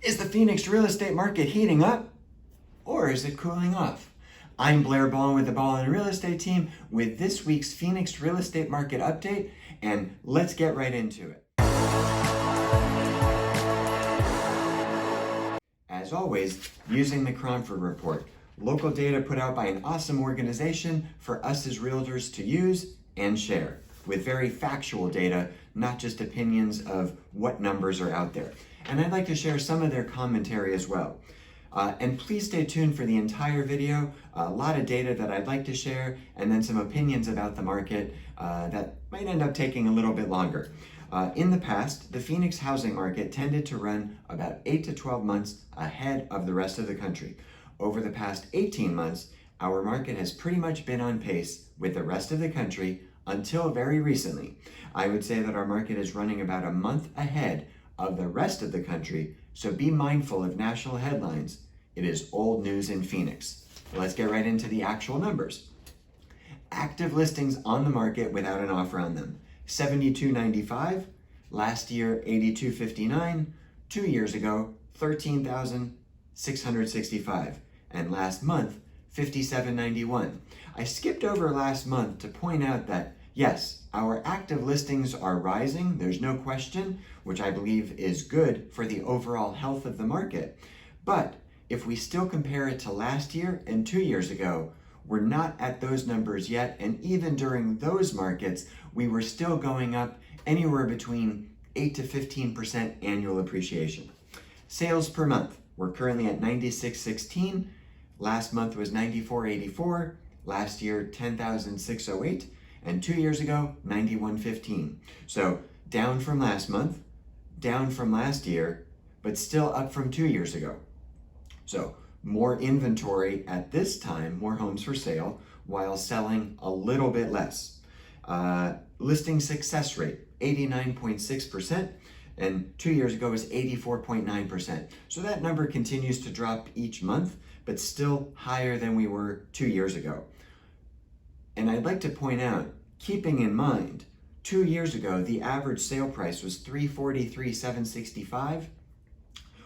Is the Phoenix real estate market heating up or is it cooling off? I'm Blair Ballin with the Ballin Real Estate Team with this week's Phoenix real estate market update, and let's get right into it. As always, using the Cromford Report, local data put out by an awesome organization for us as realtors to use and share, with very factual data, not just opinions of what numbers are out there. And I'd like to share some of their commentary as well. And please stay tuned for the entire video. A lot of data that I'd like to share, and then some opinions about the market that might end up taking a little bit longer. In the past, the Phoenix housing market tended to run about 8 to 12 months ahead of the rest of the country. Over the past 18 months, our market has pretty much been on pace with the rest of the country until very recently. I would say that our market is running about a month ahead of the rest of the country, so be mindful of national headlines. It is old news in Phoenix. Let's get right into the actual numbers. Active listings on the market without an offer on them, 7295, last year 8259, 2 years ago 13,665, and last month 5791. I skipped over last month to point out that yes, our active listings are rising, there's no question, which I believe is good for the overall health of the market. But if we still compare it to last year and 2 years ago, we're not at those numbers yet, and even during those markets, we were still going up anywhere between 8 to 15% annual appreciation. Sales per month, we're currently at 9616, last month was 9484, last year 10,608, and 2 years ago 9115. So down from last month, down from last year, but still up from 2 years ago. So more inventory at this time, more homes for sale, while selling a little bit less. Listing success rate, 89.6%, and 2 years ago was 84.9%. So that number continues to drop each month, but still higher than we were 2 years ago. And I'd like to point out, keeping in mind, 2 years ago, the average sale price was $343,765.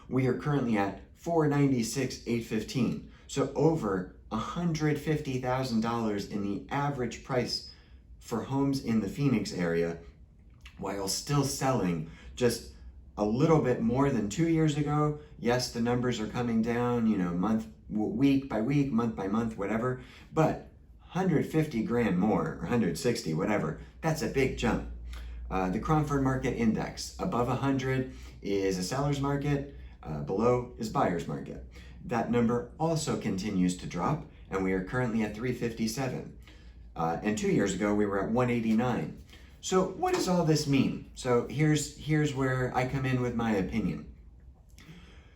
We are currently at $496,815. So over $150,000 in the average price for homes in the Phoenix area, while still selling just a little bit more than 2 years ago. Yes, the numbers are coming down, week by week, month by month, whatever, but 150 grand more, or 160, whatever, that's a big jump. The Cromford Market Index, above 100 is a seller's market, below is buyer's market. That number also continues to drop, and we are currently at 357. And 2 years ago, we were at 189. So what does all this mean? So here's where I come in with my opinion.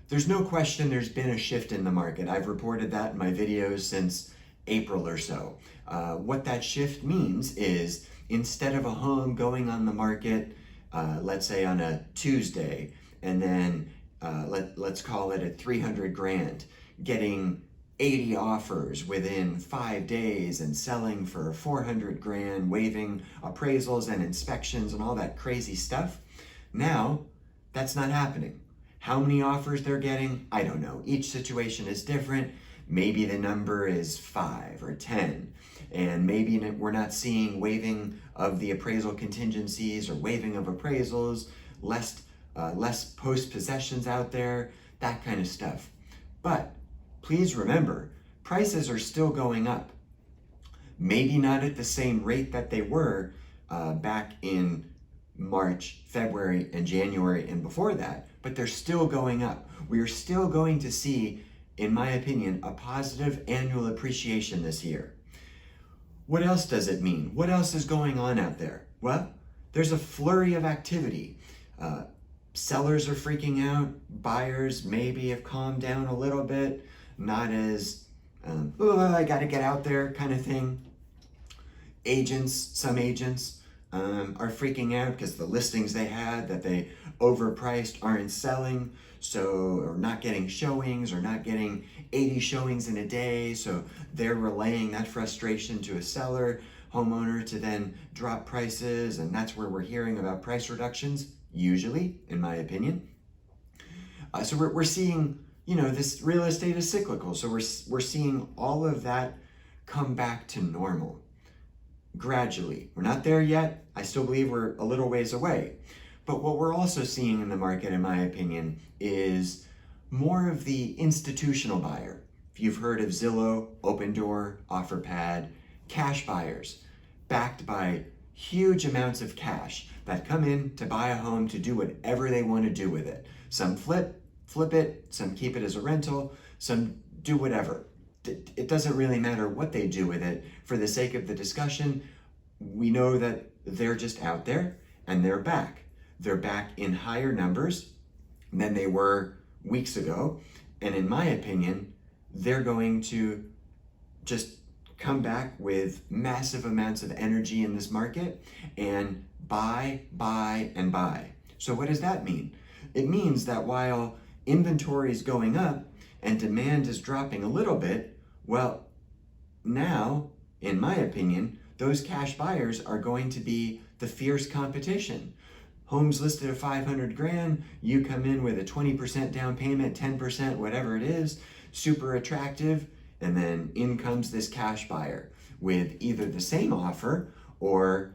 There's no question there's been a shift in the market. I've reported that in my videos since April or so. What that shift means is instead of a home going on the market, let's say on a Tuesday, and then let's call it at 300 grand, getting 80 offers within 5 days and selling for 400 grand, waiving appraisals and inspections and all that crazy stuff. Now, that's not happening. How many offers they're getting, I don't know. Each situation is different. Maybe the number is 5 or 10, and maybe we're not seeing waiving of the appraisal contingencies or waiving of appraisals, less post-possessions out there, that kind of stuff. But please remember, prices are still going up. Maybe not at the same rate that they were back in March, February, and January and before that, but they're still going up. We are still going to see, in my opinion, a positive annual appreciation this year. What else does it mean? What else is going on out there? Well, there's a flurry of activity. Sellers are freaking out. Buyers maybe have calmed down a little bit. Not as, I gotta get out there kind of thing. Some agents are freaking out because the listings they had that they overpriced aren't selling, or not getting showings, or not getting 80 showings in a day, so they're relaying that frustration to a seller, homeowner, to then drop prices, and that's where we're hearing about price reductions, usually, in my opinion. So we're seeing, this real estate is cyclical. So we're seeing all of that come back to normal gradually. We're not there yet. I still believe we're a little ways away. But what we're also seeing in the market, in my opinion, is more of the institutional buyer. If you've heard of Zillow, Open Door, OfferPad, cash buyers, backed by huge amounts of cash that come in to buy a home to do whatever they want to do with it. Some flip it, some keep it as a rental, some do whatever. It doesn't really matter what they do with it. For the sake of the discussion, we know that they're just out there and they're back. They're back in higher numbers than they were weeks ago. And in my opinion, they're going to just come back with massive amounts of energy in this market and buy, and buy. So what does that mean? It means that while inventory is going up and demand is dropping a little bit, well, now, in my opinion, those cash buyers are going to be the fierce competition. Homes listed at 500 grand, you come in with a 20% down payment, 10%, whatever it is, super attractive, and then in comes this cash buyer with either the same offer or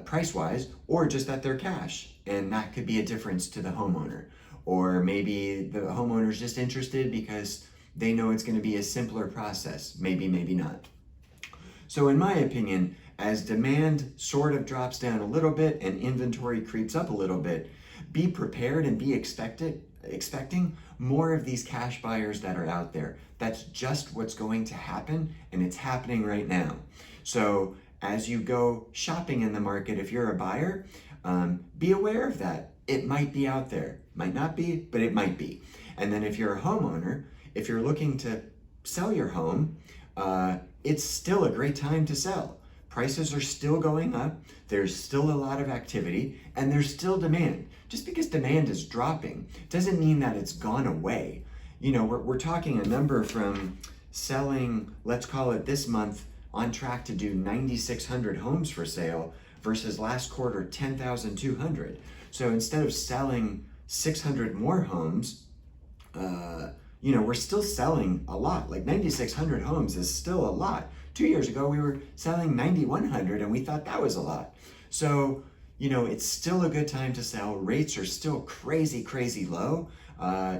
price-wise, or just that they're cash. And that could be a difference to the homeowner. Or maybe the homeowner's just interested because they know it's going to be a simpler process. Maybe not. So in my opinion, as demand sort of drops down a little bit and inventory creeps up a little bit, be prepared and be expecting more of these cash buyers that are out there. That's just what's going to happen, and it's happening right now. So as you go shopping in the market, if you're a buyer, be aware of that. It might be out there. Might not be, but it might be. And then if you're a homeowner, if you're looking to sell your home, it's still a great time to sell. Prices are still going up. There's still a lot of activity, and there's still demand. Just because demand is dropping doesn't mean that it's gone away. We're talking a number from selling, let's call it this month, on track to do 9,600 homes for sale versus last quarter 10,200. So instead of selling 600 more homes, we're still selling a lot. Like 9,600 homes is still a lot. 2 years ago, we were selling 9,100 and we thought that was a lot. So, it's still a good time to sell. Rates are still crazy low.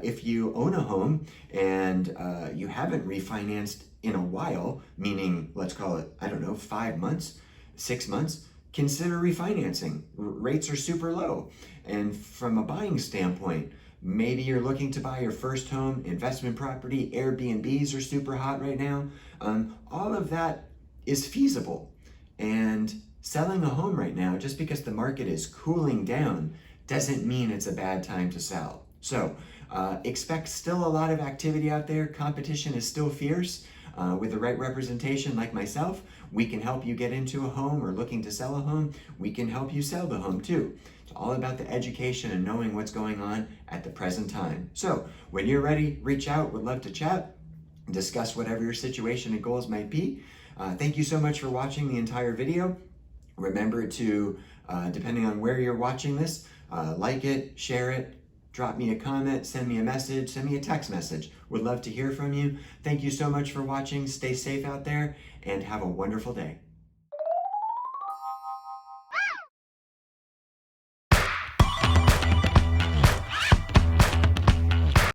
If you own a home and you haven't refinanced in a while, meaning let's call it, 5 months, 6 months, consider refinancing. Rates are super low. And from a buying standpoint, maybe you're looking to buy your first home, investment property, Airbnbs are super hot right now. All of that is feasible. And selling a home right now, just because the market is cooling down, doesn't mean it's a bad time to sell. So expect still a lot of activity out there. Competition is still fierce. With the right representation like myself, we can help you get into a home or looking to sell a home. We can help you sell the home too. It's all about the education and knowing what's going on at the present time. So when you're ready, reach out. Would love to chat, discuss whatever your situation and goals might be. Thank you so much for watching the entire video. Remember to, depending on where you're watching this, like it, share it, drop me a comment, send me a message, send me a text message. Would love to hear from you. Thank you so much for watching. Stay safe out there and have a wonderful day.